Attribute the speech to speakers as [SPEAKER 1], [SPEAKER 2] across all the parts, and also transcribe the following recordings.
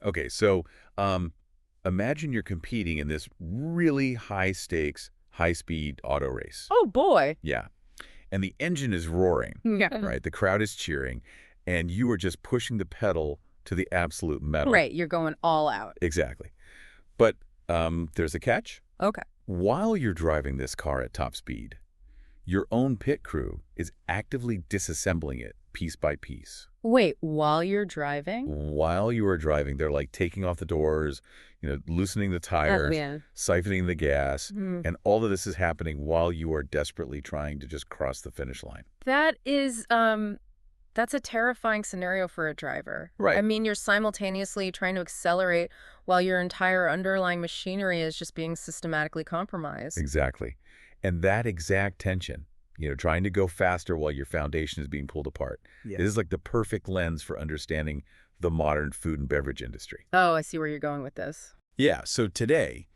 [SPEAKER 1] Okay, so imagine you're competing in this really high-stakes, high-speed auto race.
[SPEAKER 2] Oh boy.
[SPEAKER 1] Yeah, and the engine is roaring,
[SPEAKER 2] Yeah.
[SPEAKER 1] right? The crowd is cheering, and you are just pushing the pedal to the absolute metal.
[SPEAKER 2] Right, you're going all out.
[SPEAKER 1] Exactly. But there's a catch.
[SPEAKER 2] Okay.
[SPEAKER 1] While you're driving this car at top speed, your own pit crew is actively disassembling it piece by piece.
[SPEAKER 2] Wait, while you're driving?
[SPEAKER 1] While you are driving, they're like taking off the doors, loosening the
[SPEAKER 2] Oh,
[SPEAKER 1] tires,
[SPEAKER 2] yeah.
[SPEAKER 1] siphoning the gas,
[SPEAKER 2] Mm.
[SPEAKER 1] and all of this is happening while you are desperately trying to just cross the finish line.
[SPEAKER 2] That is, that's a terrifying scenario for a driver. I
[SPEAKER 1] Right.
[SPEAKER 2] mean, you're simultaneously trying to accelerate while your entire underlying machinery is just being systematically compromised.
[SPEAKER 1] Exactly. And that exact tension, trying to go faster while your foundation is being pulled apart,
[SPEAKER 2] Yeah.
[SPEAKER 1] it is like the perfect lens for understanding the modern food and beverage industry.
[SPEAKER 2] Oh, I see where you're going with this.
[SPEAKER 1] Yeah, so today,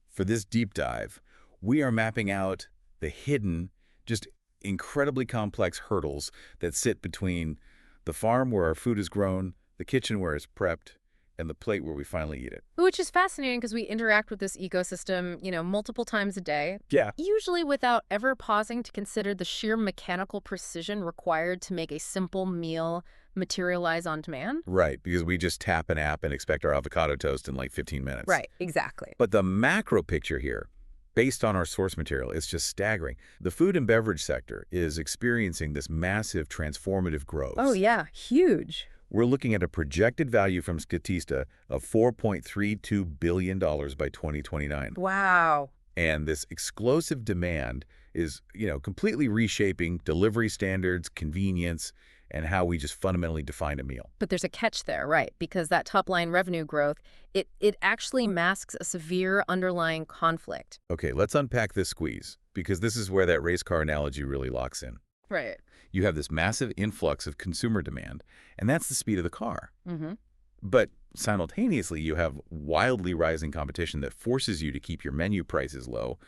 [SPEAKER 1] for this deep dive, we are mapping out the hidden, just incredibly complex hurdles that sit between the farm where our food is grown, the kitchen where it's prepped, and the plate where we finally eat it.
[SPEAKER 2] Which is fascinating because we interact with this ecosystem, multiple times a day,
[SPEAKER 1] Yeah.
[SPEAKER 2] usually without ever pausing to consider the sheer mechanical precision required to make a simple meal materialize on demand.
[SPEAKER 1] Right, because we just tap an app and expect our avocado toast in like 15 minutes.
[SPEAKER 2] Right, exactly.
[SPEAKER 1] But the macro picture here, based on our source material, is just staggering. The food and beverage sector is experiencing this massive transformative growth.
[SPEAKER 2] Oh, yeah, huge.
[SPEAKER 1] We're looking at a projected value from Statista of $4.32 billion by 2029.
[SPEAKER 2] Wow.
[SPEAKER 1] And this explosive demand is, completely reshaping delivery standards, convenience, and how we just fundamentally define a meal.
[SPEAKER 2] But there's a catch there, right? Because that top line revenue growth, it actually masks a severe underlying conflict.
[SPEAKER 1] Okay, let's unpack this squeeze, because this is where that race car analogy really locks in.
[SPEAKER 2] Right.
[SPEAKER 1] You have this massive influx of consumer demand, and that's the speed of the car.
[SPEAKER 2] Mm-hmm.
[SPEAKER 1] But simultaneously, you have wildly rising competition that forces you to keep your menu prices low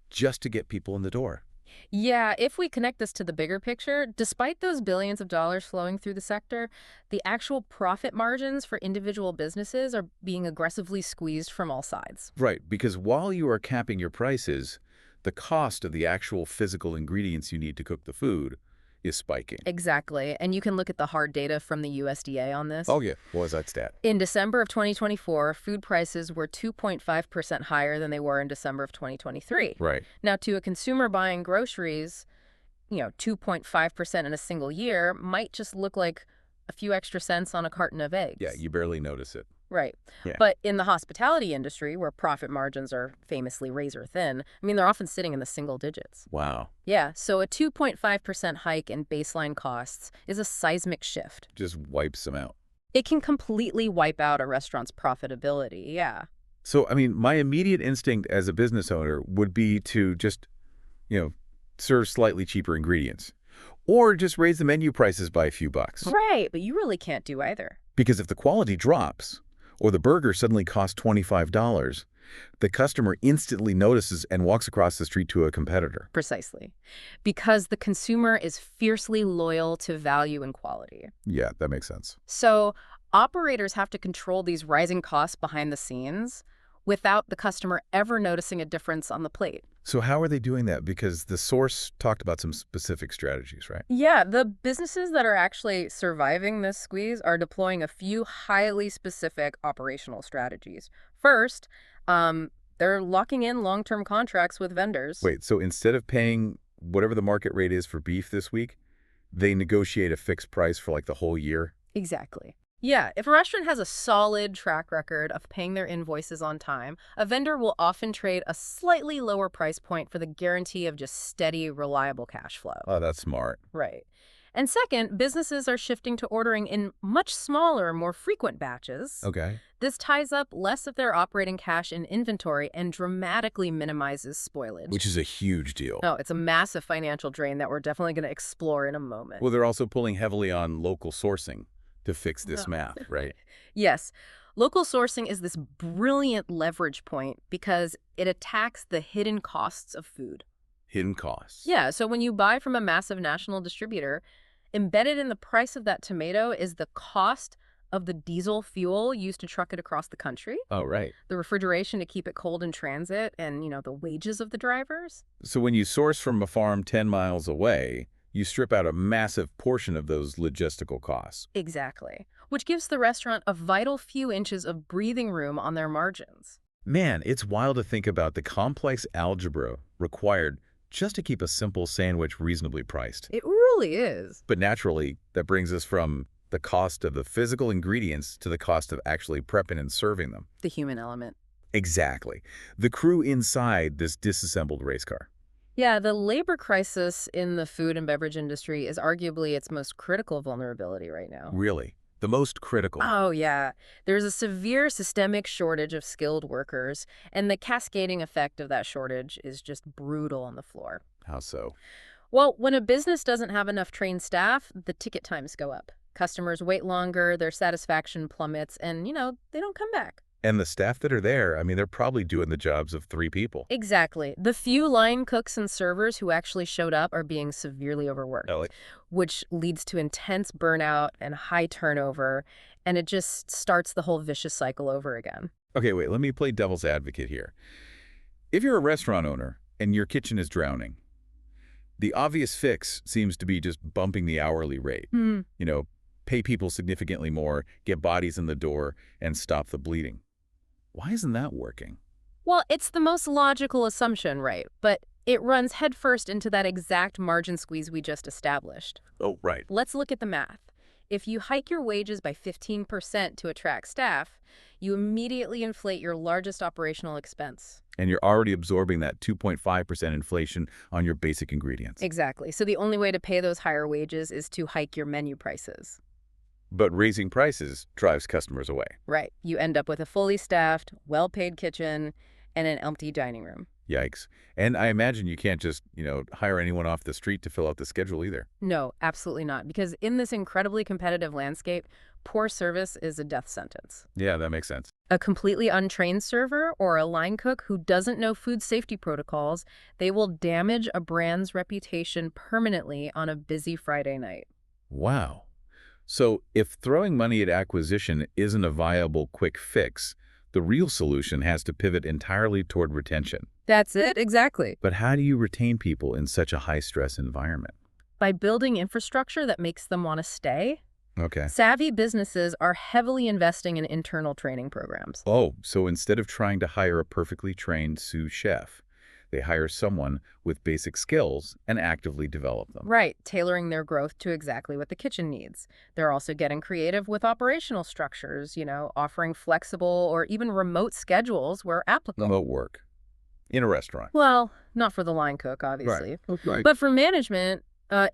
[SPEAKER 1] just to get people in the door.
[SPEAKER 2] Yeah, if we connect this to the bigger picture, despite those billions of dollars flowing through the sector, the actual profit margins for individual businesses are being aggressively squeezed from all sides.
[SPEAKER 1] Right, because while you are capping your prices, the cost of the actual physical ingredients you need to cook the food is spiking.
[SPEAKER 2] Exactly. And you can look at the hard data from the USDA on this.
[SPEAKER 1] Oh, yeah. What was that stat?
[SPEAKER 2] In December of 2024, food prices were 2.5% higher than they were in December of 2023.
[SPEAKER 1] Right.
[SPEAKER 2] Now, to a consumer buying groceries, 2.5% in a single year might just look like a few extra cents on a carton of eggs.
[SPEAKER 1] Yeah, you barely notice it.
[SPEAKER 2] Right.
[SPEAKER 1] Yeah.
[SPEAKER 2] But in the hospitality industry, where profit margins are famously razor thin, I mean, they're often sitting in the single digits.
[SPEAKER 1] Wow.
[SPEAKER 2] Yeah, so a 2.5% hike in baseline costs is a seismic shift.
[SPEAKER 1] Just wipes them out.
[SPEAKER 2] It can completely wipe out a restaurant's profitability, yeah.
[SPEAKER 1] So, I mean, my immediate instinct as a business owner would be to just, serve slightly cheaper ingredients. Or just raise the menu prices by a few bucks.
[SPEAKER 2] Right, but you really can't do either.
[SPEAKER 1] Because if the quality drops, or the burger suddenly costs $25, the customer instantly notices and walks across the street to a competitor.
[SPEAKER 2] Precisely. Because the consumer is fiercely loyal to value and quality.
[SPEAKER 1] Yeah, that makes sense.
[SPEAKER 2] So operators have to control these rising costs behind the scenes without the customer ever noticing a difference on the plate.
[SPEAKER 1] So how are they doing that? Because the source talked about some specific strategies, right?
[SPEAKER 2] Yeah, the businesses that are actually surviving this squeeze are deploying a few highly specific operational strategies. First, they're locking in long-term contracts with vendors.
[SPEAKER 1] Wait, so instead of paying whatever the market rate is for beef this week, they negotiate a fixed price for like the whole year?
[SPEAKER 2] Exactly. Yeah, if a restaurant has a solid track record of paying their invoices on time, a vendor will often trade a slightly lower price point for the guarantee of just steady, reliable cash flow.
[SPEAKER 1] Oh, that's smart.
[SPEAKER 2] Right. And second, businesses are shifting to ordering in much smaller, more frequent batches.
[SPEAKER 1] Okay.
[SPEAKER 2] This ties up less of their operating cash in inventory and dramatically minimizes spoilage.
[SPEAKER 1] Which is a huge deal.
[SPEAKER 2] Oh, it's a massive financial drain that we're definitely going to explore in a moment.
[SPEAKER 1] Well, they're also pulling heavily on local sourcing to fix this math, right?
[SPEAKER 2] Yes. Local sourcing is this brilliant leverage point because it attacks the hidden costs of food.
[SPEAKER 1] Hidden costs.
[SPEAKER 2] Yeah, so when you buy from a massive national distributor, embedded in the price of that tomato is the cost of the diesel fuel used to truck it across the country,
[SPEAKER 1] Oh, right.
[SPEAKER 2] the refrigeration to keep it cold in transit, and, the wages of the drivers.
[SPEAKER 1] So when you source from a farm 10 miles away, you strip out a massive portion of those logistical costs.
[SPEAKER 2] Exactly. Which gives the restaurant a vital few inches of breathing room on their margins.
[SPEAKER 1] Man, it's wild to think about the complex algebra required just to keep a simple sandwich reasonably priced.
[SPEAKER 2] It really is.
[SPEAKER 1] But naturally, that brings us from the cost of the physical ingredients to the cost of actually prepping and serving them.
[SPEAKER 2] The human element.
[SPEAKER 1] Exactly. The crew inside this disassembled race car.
[SPEAKER 2] Yeah, the labor crisis in the food and beverage industry is arguably its most critical vulnerability right now.
[SPEAKER 1] Really, the most critical.
[SPEAKER 2] Oh, yeah. There's a severe systemic shortage of skilled workers, and the cascading effect of that shortage is just brutal on the floor.
[SPEAKER 1] How so?
[SPEAKER 2] Well, when a business doesn't have enough trained staff, the ticket times go up. Customers wait longer, their satisfaction plummets, and, they don't come back.
[SPEAKER 1] And the staff that are there, I mean, they're probably doing the jobs of 3 people.
[SPEAKER 2] Exactly. The few line cooks and servers who actually showed up are being severely overworked, which leads to intense burnout and high turnover, and it just starts the whole vicious cycle over again.
[SPEAKER 1] Okay, wait, let me play devil's advocate here. If you're a restaurant owner and your kitchen is drowning, the obvious fix seems to be just bumping the hourly rate. Pay people significantly more, get bodies in the door, and stop the bleeding. Why isn't that working?
[SPEAKER 2] Well, it's the most logical assumption, right? But it runs headfirst into that exact margin squeeze we just established.
[SPEAKER 1] Oh, right.
[SPEAKER 2] Let's look at the math. If you hike your wages by 15% to attract staff, you immediately inflate your largest operational expense.
[SPEAKER 1] And you're already absorbing that 2.5% inflation on your basic ingredients.
[SPEAKER 2] Exactly. So the only way to pay those higher wages is to hike your menu prices.
[SPEAKER 1] But raising prices drives customers away.
[SPEAKER 2] Right. You end up with a fully staffed, well-paid kitchen and an empty dining room.
[SPEAKER 1] Yikes. And I imagine you can't just, hire anyone off the street to fill out the schedule either.
[SPEAKER 2] No, absolutely not. Because in this incredibly competitive landscape, poor service is a death sentence.
[SPEAKER 1] Yeah, that makes sense.
[SPEAKER 2] A completely untrained server or a line cook who doesn't know food safety protocols, they will damage a brand's reputation permanently on a busy Friday night.
[SPEAKER 1] Wow. So if throwing money at acquisition isn't a viable quick fix, the real solution has to pivot entirely toward retention.
[SPEAKER 2] That's it, exactly.
[SPEAKER 1] But how do you retain people in such a high-stress environment?
[SPEAKER 2] By building infrastructure that makes them want to stay.
[SPEAKER 1] Okay.
[SPEAKER 2] Savvy businesses are heavily investing in internal training programs.
[SPEAKER 1] Oh, so instead of trying to hire a perfectly trained sous chef, they hire someone with basic skills and actively develop them.
[SPEAKER 2] Right, tailoring their growth to exactly what the kitchen needs. They're also getting creative with operational structures, offering flexible or even remote schedules where applicable.
[SPEAKER 1] Remote work in a restaurant.
[SPEAKER 2] Well, not for the line cook, obviously.
[SPEAKER 1] Right.
[SPEAKER 2] But for management,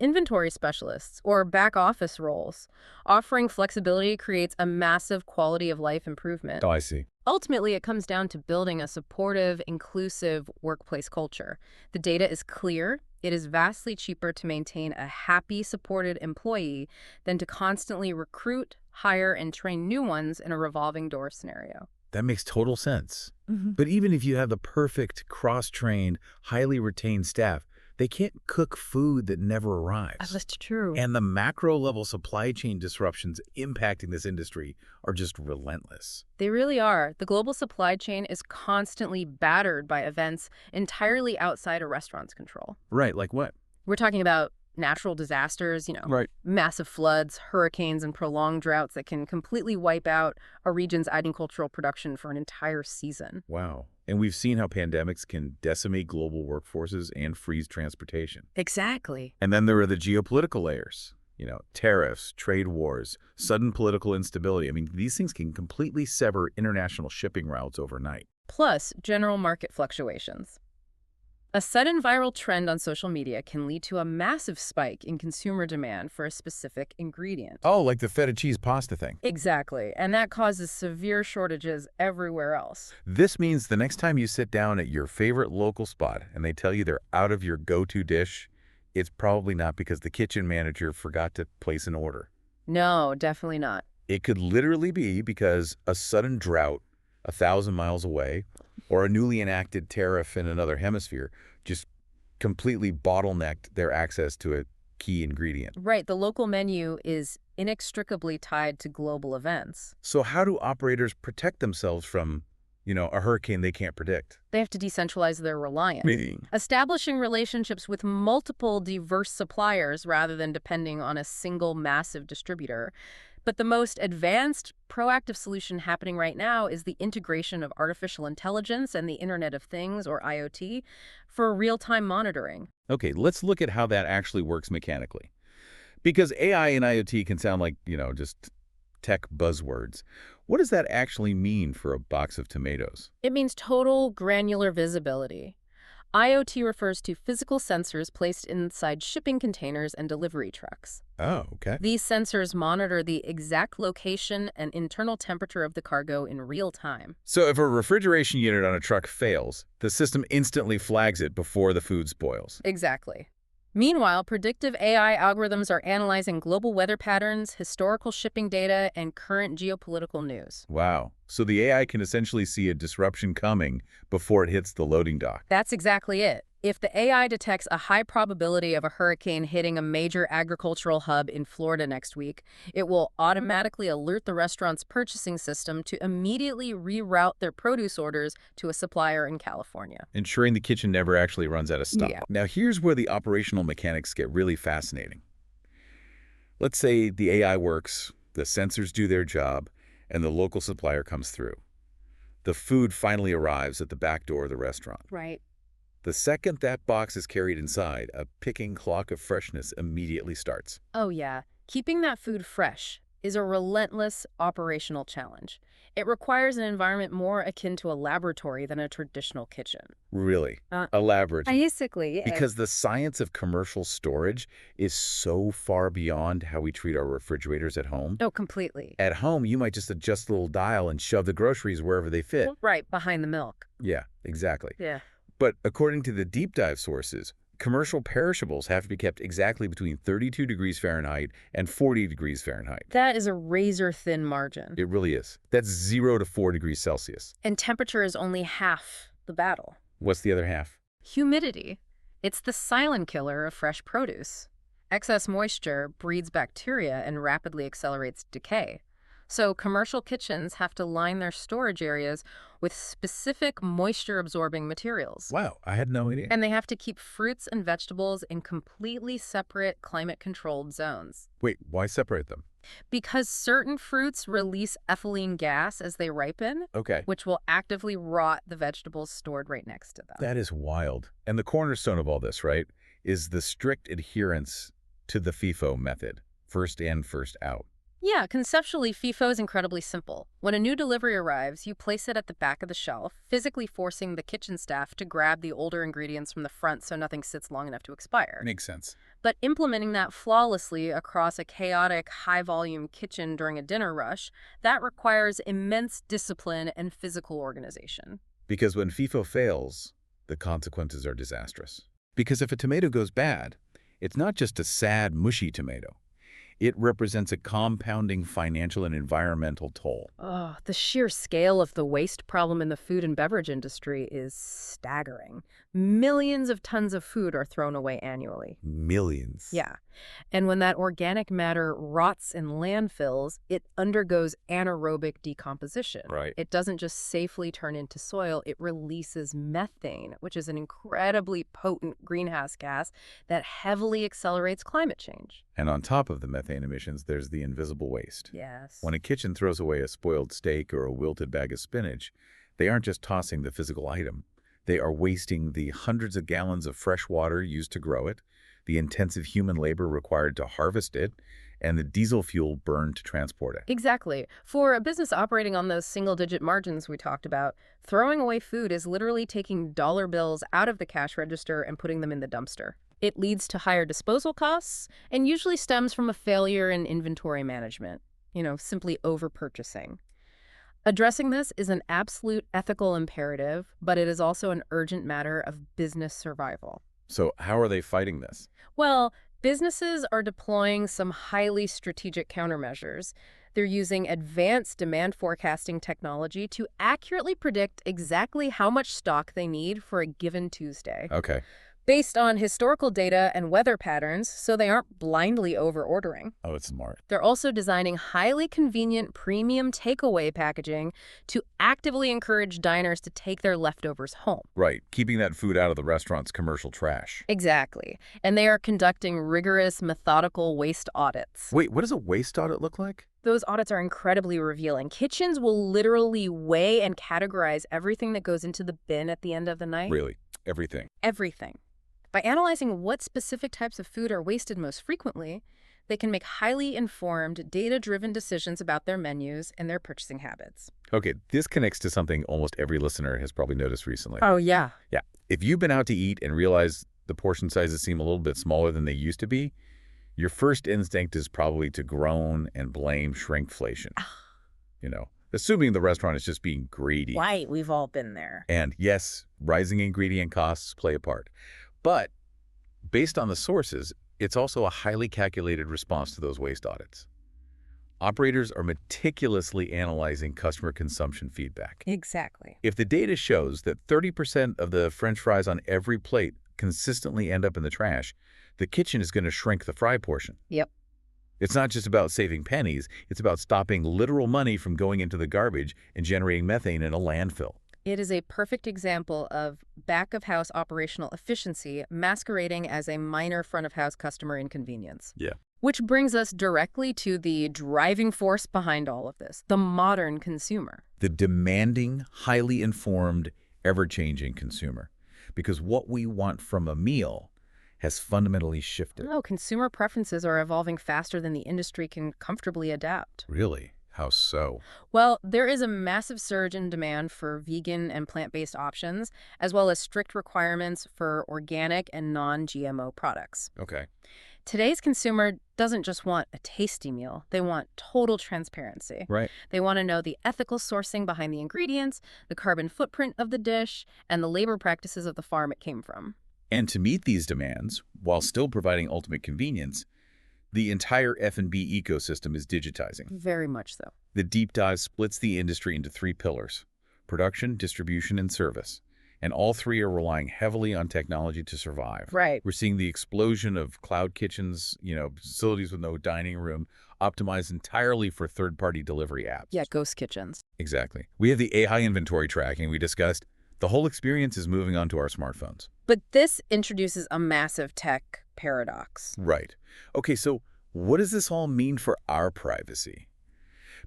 [SPEAKER 2] inventory specialists or back office roles, offering flexibility creates a massive quality of life improvement.
[SPEAKER 1] Oh, I see.
[SPEAKER 2] Ultimately, it comes down to building a supportive, inclusive workplace culture. The data is clear. It is vastly cheaper to maintain a happy, supported employee than to constantly recruit, hire, and train new ones in a revolving door scenario.
[SPEAKER 1] That makes total sense. But even if you have the perfect, cross-trained, highly retained staff, they can't cook food that never arrives.
[SPEAKER 2] That's true.
[SPEAKER 1] And the macro-level supply chain disruptions impacting this industry are just relentless.
[SPEAKER 2] They really are. The global supply chain is constantly battered by events entirely outside a restaurant's control.
[SPEAKER 1] Right, like what?
[SPEAKER 2] We're talking about natural disasters,
[SPEAKER 1] Right.
[SPEAKER 2] massive floods, hurricanes, and prolonged droughts that can completely wipe out a region's agricultural production for an entire season.
[SPEAKER 1] Wow. And we've seen how pandemics can decimate global workforces and freeze transportation.
[SPEAKER 2] Exactly.
[SPEAKER 1] And then there are the geopolitical layers. Tariffs, trade wars, sudden political instability. I mean, these things can completely sever international shipping routes overnight.
[SPEAKER 2] Plus, general market fluctuations. A sudden viral trend on social media can lead to a massive spike in consumer demand for a specific ingredient.
[SPEAKER 1] Oh, like the feta cheese pasta thing.
[SPEAKER 2] Exactly, and that causes severe shortages everywhere else.
[SPEAKER 1] This means the next time you sit down at your favorite local spot and they tell you they're out of your go-to dish, it's probably not because the kitchen manager forgot to place an order.
[SPEAKER 2] No, definitely not.
[SPEAKER 1] It could literally be because a sudden drought 1,000 miles away or a newly enacted tariff in another hemisphere just completely bottlenecked their access to a key ingredient.
[SPEAKER 2] Right, the local menu is inextricably tied to global events.
[SPEAKER 1] So how do operators protect themselves from, a hurricane they can't predict?
[SPEAKER 2] They have to decentralize their reliance,
[SPEAKER 1] Meaning?
[SPEAKER 2] establishing relationships with multiple diverse suppliers rather than depending on a single massive distributor. But the most advanced proactive solution happening right now is the integration of artificial intelligence and the Internet of Things, or IoT, for real-time monitoring.
[SPEAKER 1] Okay, let's look at how that actually works mechanically. Because AI and IoT can sound like, just tech buzzwords. What does that actually mean for a box of tomatoes?
[SPEAKER 2] It means total granular visibility. IoT refers to physical sensors placed inside shipping containers and delivery trucks.
[SPEAKER 1] Oh, okay.
[SPEAKER 2] These sensors monitor the exact location and internal temperature of the cargo in real time.
[SPEAKER 1] So if a refrigeration unit on a truck fails, the system instantly flags it before the food spoils.
[SPEAKER 2] Exactly. Meanwhile, predictive AI algorithms are analyzing global weather patterns, historical shipping data, and current geopolitical news.
[SPEAKER 1] Wow. So the AI can essentially see a disruption coming before it hits the loading dock.
[SPEAKER 2] That's exactly it. If the AI detects a high probability of a hurricane hitting a major agricultural hub in Florida next week, it will automatically alert the restaurant's purchasing system to immediately reroute their produce orders to a supplier in California.
[SPEAKER 1] Ensuring the kitchen never actually runs out of stock.
[SPEAKER 2] Yeah.
[SPEAKER 1] Now here's where the operational mechanics get really fascinating. Let's say the AI works, the sensors do their job, and the local supplier comes through. The food finally arrives at the back door of the restaurant.
[SPEAKER 2] Right.
[SPEAKER 1] The second that box is carried inside, a picking clock of freshness immediately starts.
[SPEAKER 2] Oh yeah, keeping that food fresh is a relentless operational challenge. It requires an environment more akin to a laboratory than a traditional kitchen.
[SPEAKER 1] Really?
[SPEAKER 2] Uh,
[SPEAKER 1] Elaborate.
[SPEAKER 2] Basically, yeah.
[SPEAKER 1] Because the science of commercial storage is so far beyond how we treat our refrigerators at home.
[SPEAKER 2] Oh, completely.
[SPEAKER 1] At home, you might just adjust a little dial and shove the groceries wherever they fit.
[SPEAKER 2] Right, behind the milk.
[SPEAKER 1] Yeah, exactly.
[SPEAKER 2] Yeah.
[SPEAKER 1] But according to the deep dive sources, commercial perishables have to be kept exactly between 32 degrees Fahrenheit and 40 degrees Fahrenheit.
[SPEAKER 2] That is a razor-thin margin.
[SPEAKER 1] It really is. That's 0 to 4 degrees Celsius.
[SPEAKER 2] And temperature is only half the battle.
[SPEAKER 1] What's the other half?
[SPEAKER 2] Humidity. It's the silent killer of fresh produce. Excess moisture breeds bacteria and rapidly accelerates decay. So commercial kitchens have to line their storage areas with specific moisture-absorbing materials.
[SPEAKER 1] Wow, I had no idea.
[SPEAKER 2] And they have to keep fruits and vegetables in completely separate climate-controlled zones.
[SPEAKER 1] Wait, why separate them?
[SPEAKER 2] Because certain fruits release ethylene gas as they ripen,
[SPEAKER 1] Okay.
[SPEAKER 2] which will actively rot the vegetables stored right next to them.
[SPEAKER 1] That is wild. And the cornerstone of all this, right, is the strict adherence to the FIFO method. First in, first out.
[SPEAKER 2] Yeah, conceptually, FIFO is incredibly simple. When a new delivery arrives, you place it at the back of the shelf, physically forcing the kitchen staff to grab the older ingredients from the front so nothing sits long enough to expire.
[SPEAKER 1] Makes sense.
[SPEAKER 2] But implementing that flawlessly across a chaotic, high-volume kitchen during a dinner rush, that requires immense discipline and physical organization.
[SPEAKER 1] Because when FIFO fails, the consequences are disastrous. Because if a tomato goes bad, it's not just a sad, mushy tomato. It represents a compounding financial and environmental toll.
[SPEAKER 2] Oh, the sheer scale of the waste problem in the food and beverage industry is staggering. Millions of tons of food are thrown away annually.
[SPEAKER 1] Millions.
[SPEAKER 2] Yeah. And when that organic matter rots in landfills, it undergoes anaerobic decomposition.
[SPEAKER 1] Right.
[SPEAKER 2] It doesn't just safely turn into soil, it releases methane, which is an incredibly potent greenhouse gas that heavily accelerates climate change.
[SPEAKER 1] And on top of the methane emissions, there's the invisible waste.
[SPEAKER 2] Yes.
[SPEAKER 1] When a kitchen throws away a spoiled steak or a wilted bag of spinach, they aren't just tossing the physical item. They are wasting the hundreds of gallons of fresh water used to grow it, the intensive human labor required to harvest it, and the diesel fuel burned to transport it.
[SPEAKER 2] Exactly. For a business operating on those single-digit margins we talked about, throwing away food is literally taking dollar bills out of the cash register and putting them in the dumpster. It leads to higher disposal costs and usually stems from a failure in inventory management, simply over-purchasing. Addressing this is an absolute ethical imperative, but it is also an urgent matter of business survival.
[SPEAKER 1] So how are they fighting this?
[SPEAKER 2] Well, businesses are deploying some highly strategic countermeasures. They're using advanced demand forecasting technology to accurately predict exactly how much stock they need for a given Tuesday.
[SPEAKER 1] Okay.
[SPEAKER 2] based on historical data and weather patterns so they aren't blindly over-ordering.
[SPEAKER 1] Oh, it's smart.
[SPEAKER 2] They're also designing highly convenient premium takeaway packaging to actively encourage diners to take their leftovers home.
[SPEAKER 1] Right, keeping that food out of the restaurant's commercial trash.
[SPEAKER 2] Exactly. And they are conducting rigorous, methodical waste audits.
[SPEAKER 1] Wait, what does a waste audit look like?
[SPEAKER 2] Those audits are incredibly revealing. Kitchens will literally weigh and categorize everything that goes into the bin at the end of the night.
[SPEAKER 1] Really, everything.
[SPEAKER 2] Everything. By analyzing what specific types of food are wasted most frequently, they can make highly informed, data-driven decisions about their menus and their purchasing habits.
[SPEAKER 1] Okay, this connects to something almost every listener has probably noticed recently.
[SPEAKER 2] Oh, yeah.
[SPEAKER 1] Yeah, if you've been out to eat and realize the portion sizes seem a little bit smaller than they used to be, your first instinct is probably to groan and blame shrinkflation. Assuming the restaurant is just being greedy.
[SPEAKER 2] Right, we've all been there.
[SPEAKER 1] And yes, rising ingredient costs play a part. But based on the sources, it's also a highly calculated response to those waste audits. Operators are meticulously analyzing customer consumption feedback.
[SPEAKER 2] Exactly.
[SPEAKER 1] If the data shows that 30% of the French fries on every plate consistently end up in the trash, the kitchen is going to shrink the fry portion.
[SPEAKER 2] Yep.
[SPEAKER 1] It's not just about saving pennies, it's about stopping literal money from going into the garbage and generating methane in a landfill.
[SPEAKER 2] It is a perfect example of back-of-house operational efficiency masquerading as a minor front-of-house customer inconvenience.
[SPEAKER 1] Yeah.
[SPEAKER 2] Which brings us directly to the driving force behind all of this, the modern consumer.
[SPEAKER 1] The demanding, highly informed, ever-changing consumer. Because what we want from a meal has fundamentally shifted.
[SPEAKER 2] No, consumer preferences are evolving faster than the industry can comfortably adapt.
[SPEAKER 1] Really? How so?
[SPEAKER 2] Well, there is a massive surge in demand for vegan and plant-based options, as well as strict requirements for organic and non-GMO products.
[SPEAKER 1] Okay.
[SPEAKER 2] Today's consumer doesn't just want a tasty meal. They want total transparency.
[SPEAKER 1] Right.
[SPEAKER 2] They want to know the ethical sourcing behind the ingredients, the carbon footprint of the dish, and the labor practices of the farm it came from.
[SPEAKER 1] And to meet these demands, while still providing ultimate convenience, the entire F&B ecosystem is digitizing.
[SPEAKER 2] Very much so.
[SPEAKER 1] The deep dive splits the industry into 3 pillars: production, distribution, and service. And all 3 are relying heavily on technology to survive.
[SPEAKER 2] Right.
[SPEAKER 1] We're seeing the explosion of cloud kitchens, facilities with no dining room, optimized entirely for third-party delivery apps.
[SPEAKER 2] Yeah, ghost kitchens.
[SPEAKER 1] Exactly. We have the AI inventory tracking we discussed. The whole experience is moving onto our smartphones.
[SPEAKER 2] But this introduces a massive tech paradox.
[SPEAKER 1] Right. Okay, so what does this all mean for our privacy?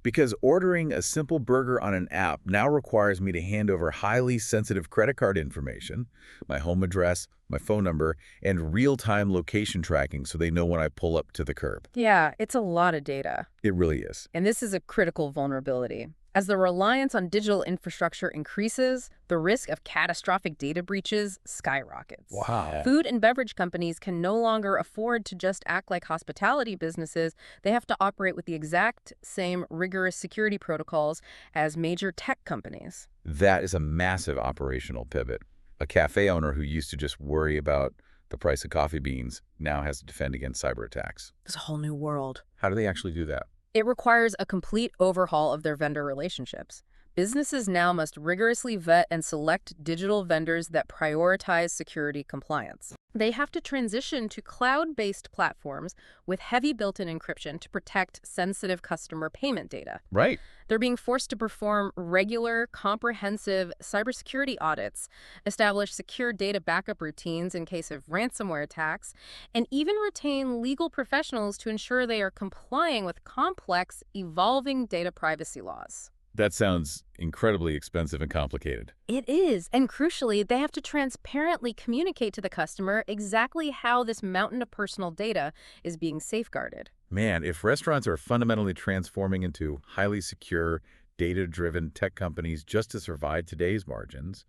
[SPEAKER 1] Because ordering a simple burger on an app now requires me to hand over highly sensitive credit card information, my home address, my phone number, and real-time location tracking so they know when I pull up to the curb.
[SPEAKER 2] Yeah, it's a lot of data.
[SPEAKER 1] It really is.
[SPEAKER 2] And this is a critical vulnerability. As the reliance on digital infrastructure increases, the risk of catastrophic data breaches skyrockets.
[SPEAKER 1] Wow.
[SPEAKER 2] Food and beverage companies can no longer afford to just act like hospitality businesses. They have to operate with the exact same rigorous security protocols as major tech companies.
[SPEAKER 1] That is a massive operational pivot. A cafe owner who used to just worry about the price of coffee beans now has to defend against cyber attacks.
[SPEAKER 2] It's a whole new world.
[SPEAKER 1] How do they actually do that?
[SPEAKER 2] It requires a complete overhaul of their vendor relationships. Businesses now must rigorously vet and select digital vendors that prioritize security compliance. They have to transition to cloud-based platforms with heavy built-in encryption to protect sensitive customer payment data.
[SPEAKER 1] Right.
[SPEAKER 2] They're being forced to perform regular, comprehensive cybersecurity audits, establish secure data backup routines in case of ransomware attacks, and even retain legal professionals to ensure they are complying with complex, evolving data privacy laws.
[SPEAKER 1] That sounds incredibly expensive and complicated.
[SPEAKER 2] It is, and crucially, they have to transparently communicate to the customer exactly how this mountain of personal data is being safeguarded.
[SPEAKER 1] Man, if restaurants are fundamentally transforming into highly secure, data-driven tech companies just to survive today's margins,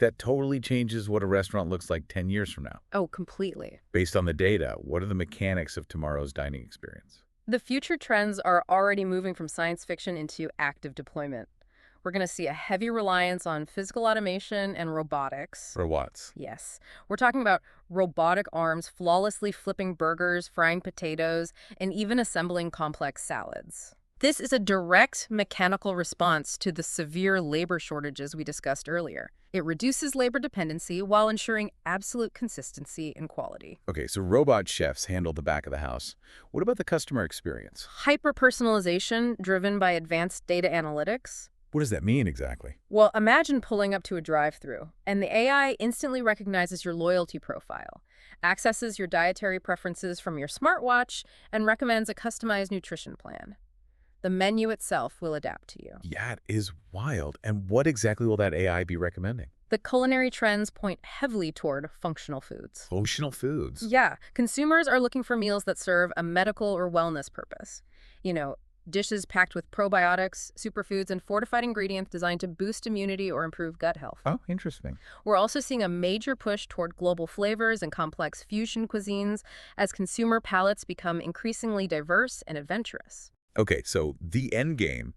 [SPEAKER 1] that totally changes what a restaurant looks like 10 years from now.
[SPEAKER 2] Oh, completely.
[SPEAKER 1] Based on the data, what are the mechanics of tomorrow's dining experience?
[SPEAKER 2] The future trends are already moving from science fiction into active deployment. We're going to see a heavy reliance on physical automation and robotics.
[SPEAKER 1] Robots.
[SPEAKER 2] Yes. We're talking about robotic arms flawlessly flipping burgers, frying potatoes, and even assembling complex salads. This is a direct mechanical response to the severe labor shortages we discussed earlier. It reduces labor dependency while ensuring absolute consistency and quality.
[SPEAKER 1] Okay, so robot chefs handle the back of the house. What about the customer experience?
[SPEAKER 2] Hyper-personalization driven by advanced data analytics.
[SPEAKER 1] What does that mean exactly?
[SPEAKER 2] Well, imagine pulling up to a drive-thru, and the AI instantly recognizes your loyalty profile, accesses your dietary preferences from your smartwatch, and recommends a customized nutrition plan. The menu itself will adapt to you.
[SPEAKER 1] Yeah, it is wild. And what exactly will that AI be recommending?
[SPEAKER 2] The culinary trends point heavily toward functional foods.
[SPEAKER 1] Functional foods.
[SPEAKER 2] Yeah, consumers are looking for meals that serve a medical or wellness purpose. You know, dishes packed with probiotics, superfoods, and fortified ingredients designed to boost immunity or improve gut health.
[SPEAKER 1] Oh, interesting.
[SPEAKER 2] We're also seeing a major push toward global flavors and complex fusion cuisines as consumer palates become increasingly diverse and adventurous.
[SPEAKER 1] Okay, so the end game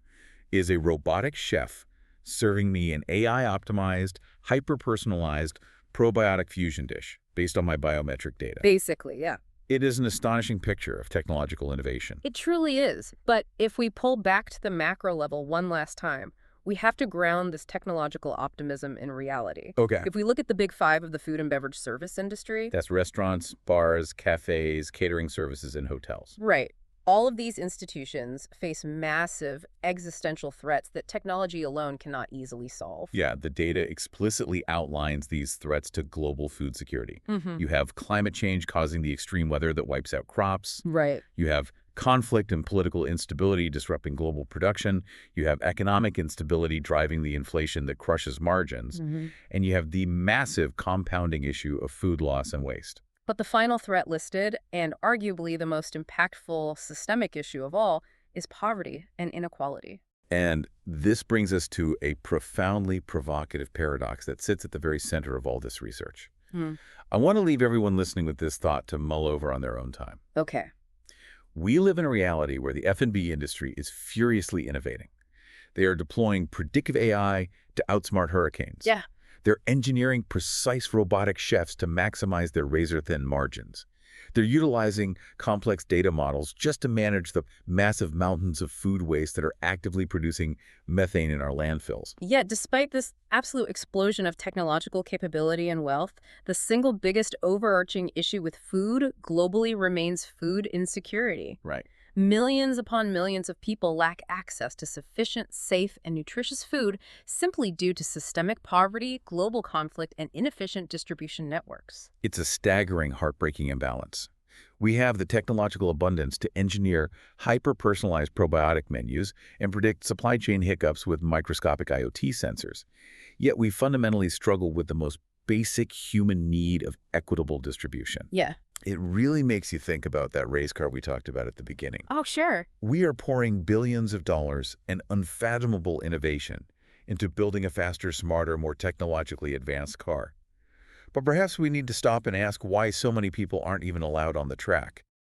[SPEAKER 1] is a robotic chef serving me an AI-optimized, hyper-personalized probiotic fusion dish based on my biometric data.
[SPEAKER 2] Basically, yeah.
[SPEAKER 1] It is an astonishing picture of technological innovation.
[SPEAKER 2] It truly is. But if we pull back to the macro level one last time, we have to ground this technological optimism in reality.
[SPEAKER 1] Okay.
[SPEAKER 2] If we look at the big five of the food and beverage service industry,
[SPEAKER 1] That's restaurants, bars, cafes, catering services, and hotels.
[SPEAKER 2] right, all of these institutions face massive existential threats that technology alone cannot easily solve.
[SPEAKER 1] Yeah, the data explicitly outlines these threats to global food security.
[SPEAKER 2] Mm-hmm.
[SPEAKER 1] You have climate change causing the extreme weather that wipes out crops.
[SPEAKER 2] Right.
[SPEAKER 1] You have conflict and political instability disrupting global production. You have economic instability driving the inflation that crushes margins.
[SPEAKER 2] Mm-hmm.
[SPEAKER 1] And you have the massive compounding issue of food loss and waste.
[SPEAKER 2] But the final threat listed, and arguably the most impactful systemic issue of all, is poverty and inequality.
[SPEAKER 1] And this brings us to a profoundly provocative paradox that sits at the very center of all this research.
[SPEAKER 2] Hmm.
[SPEAKER 1] I want to leave everyone listening with this thought to mull over on their own time.
[SPEAKER 2] Okay.
[SPEAKER 1] We live in a reality where the F&B industry is furiously innovating. They are deploying predictive AI to outsmart hurricanes.
[SPEAKER 2] Yeah.
[SPEAKER 1] They're engineering precise robotic chefs to maximize their razor-thin margins. They're utilizing complex data models just to manage the massive mountains of food waste that are actively producing methane in our landfills.
[SPEAKER 2] Yet, despite this absolute explosion of technological capability and wealth, the single biggest overarching issue with food globally remains food insecurity.
[SPEAKER 1] Right.
[SPEAKER 2] Millions upon millions of people lack access to sufficient, safe, and nutritious food simply due to systemic poverty, global conflict, and inefficient distribution networks.
[SPEAKER 1] It's a staggering, heartbreaking imbalance. We have the technological abundance to engineer hyper-personalized probiotic menus and predict supply chain hiccups with microscopic IoT sensors. Yet we fundamentally struggle with the most basic human need of equitable distribution.
[SPEAKER 2] Yeah.
[SPEAKER 1] It really makes you think about that race car we talked about at the beginning.
[SPEAKER 2] Oh, sure.
[SPEAKER 1] We are pouring billions of dollars and unfathomable innovation into building a faster, smarter, more technologically advanced car. But perhaps we need to stop and ask why so many people aren't even allowed on the track.